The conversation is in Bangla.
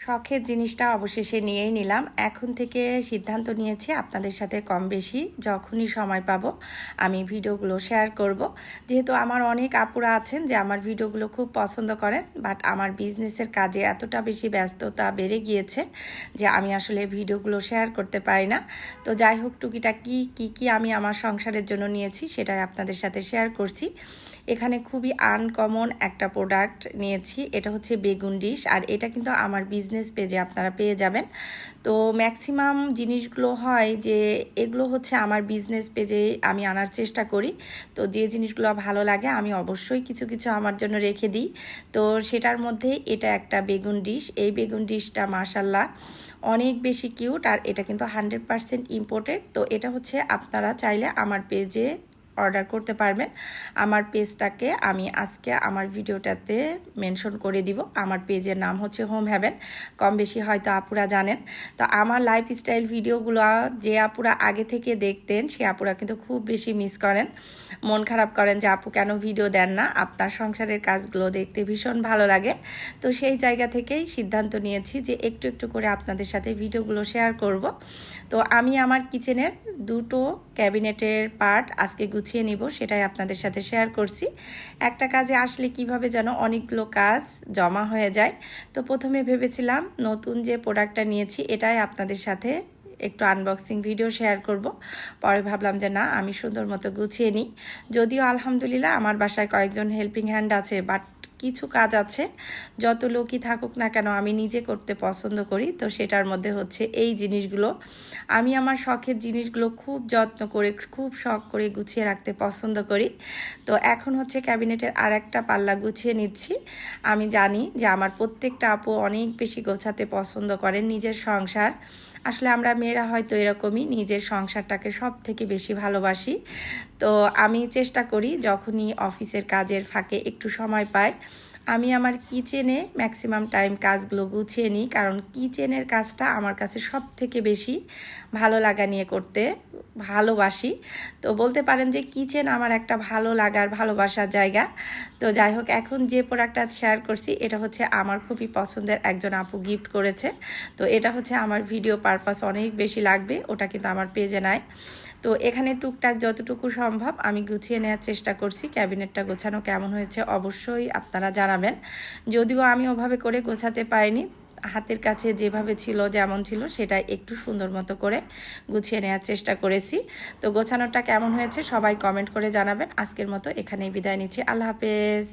শখের জিনিসটা অবশেষে নিয়েই নিলাম। এখন থেকে সিদ্ধান্ত নিয়েছি আপনাদের সাথে কম বেশি যখনই সময় পাবো আমি ভিডিওগুলো শেয়ার করব। যেহেতু আমার অনেক আপুরা আছেন যে আমার ভিডিওগুলো খুব পছন্দ করেন, বাট আমার বিজনেসের কাজে এতটা বেশি ব্যস্ততা বেড়ে গিয়েছে যে আমি আসলে ভিডিওগুলো শেয়ার করতে পারি না। তো যাই হোক, টুকিটা কি আমি আমার সংসারের জন্য নিয়েছি সেটাই আপনাদের সাথে শেয়ার করছি। এখানে খুবই আনকমন একটা প্রোডাক্ট নিয়েছি, এটা হচ্ছে বেগুন ডিশ, আর এটা কিন্তু আমার বিজনেস পেজে আপনারা পেয়ে যাবেন। তো ম্যাক্সিমাম জিনিসগুলো হয় যে এগুলো হচ্ছে আমার বিজনেস পেজে আমি আনার চেষ্টা করি। তো যে জিনিসগুলো ভালো লাগে আমি অবশ্যই কিছু কিছু আমার জন্য রেখে দিই। তো সেটার মধ্যে এটা একটা বেগুন ডিশ। এই বেগুন ডিশটা মাশাল্লাহ অনেক বেশি কিউট, আর এটা কিন্তু 100% ইম্পোর্টেড। তো এটা হচ্ছে আপনারা চাইলে আমার পেজে অর্ডার করতে পারবেন। আমার পেজটাকে আমি আজকে আমার ভিডিওটাতে মেনশন করে দিব। আমার পেজের নাম হচ্ছে হোম হ্যাভেন, কম বেশি হয়তো আপুরা জানেন। তো আমার লাইফস্টাইল ভিডিওগুলো যে আপুরা আগে থেকে দেখতেন সে আপুরা কিন্তু খুব বেশি মিস করেন, মন খারাপ করেন যে আপু কেন ভিডিও দেন না, আপনার সংসারের কাজগুলো দেখতে ভীষণ ভালো লাগে। তো সেই জায়গা থেকেই সিদ্ধান্ত নিয়েছি যে একটু একটু করে আপনাদের সাথে ভিডিওগুলো শেয়ার করব। তো আমি আমার কিচেনের দুটো ক্যাবিনেটের পার্ট আজকে গুছিয়ে নিব, সেটাই আপনাদের সাথে শেয়ার করছি। একটা কাজে আসলে কিভাবে যেন অনেকগুলো কাজ জমা হয়ে যায়। তো প্রথমে ভেবেছিলাম নতুন যে প্রোডাক্টটা নিয়েছি এটাই আপনাদের সাথে একটু আনবক্সিং ভিডিও শেয়ার করব। পরে ভাবলাম যে না, আমি সুন্দর মতো গুছিয়ে নিই। যদিও আলহামদুলিল্লাহ আমার বাসায় কয়েকজন হেল্পিং হ্যান্ড আছে, বাট কিছু কাজ আছে যত লোকই থাকুক না কেন আমি নিজে করতে পছন্দ করি। তো সেটার মধ্যে হচ্ছে এই জিনিসগুলো। আমি আমার শখের জিনিসগুলো খুব যত্ন করে খুব শখ করে গুছিয়ে রাখতে পছন্দ করি। তো এখন হচ্ছে ক্যাবিনেটের আর একটা পাল্লা গুছিয়ে নিচ্ছি। আমি জানি যে আমার প্রত্যেকটা আপু অনেক বেশি গোছাতে পছন্দ করেন নিজের সংসার। আসলে আমরা মেয়েরা হয়তো এরকমই, নিজের সংসারটাকে সব থেকে বেশি ভালোবাসি। তো আমি চেষ্টা করি যখনই অফিসের কাজের ফাঁকে একটু সময় পাই আমি আমার কিচেনে ম্যাক্সিমাম টাইম কাজগুলো গুছিয়ে নিই, কারণ কিচেনের কাজটা আমার কাছে সব থেকে বেশি ভালো লাগা নিয়ে করতে ভালোবাসি। তো বলতে পারেন যে কিচেন আমার একটা ভালো লাগার ভালোবাসার জায়গা। তো যাই হোক, এখন যে প্রোডাক্টটা শেয়ার করছি এটা হচ্ছে আমার খুবই পছন্দের একজন আপু গিফট করেছে। তো এটা হচ্ছে আমার ভিডিও পারপাস অনেক বেশি লাগবে, ওটা কিন্তু আমার পেজে নাই। তো এখানে টুকটাক যতটুকু সম্ভব আমি গুছিয়ে নেওয়ার চেষ্টা করছি। ক্যাবিনেটটা গোছানো কেমন হয়েছে অবশ্যই আপনারা জানাবেন। যদিও আমি ওভাবে করে গোছাতে পারিনি, হাতের কাছে যেভাবে ছিল যেমন ছিল সেটাই একটু সুন্দর মতো করে গুছিয়ে নেওয়ার চেষ্টা করেছি। তো গোছানোটা কেমন হয়েছে সবাই কমেন্ট করে জানাবেন। আজকের মতো এখানেই বিদায় নিচ্ছি। আল্লাহ হাফেজ।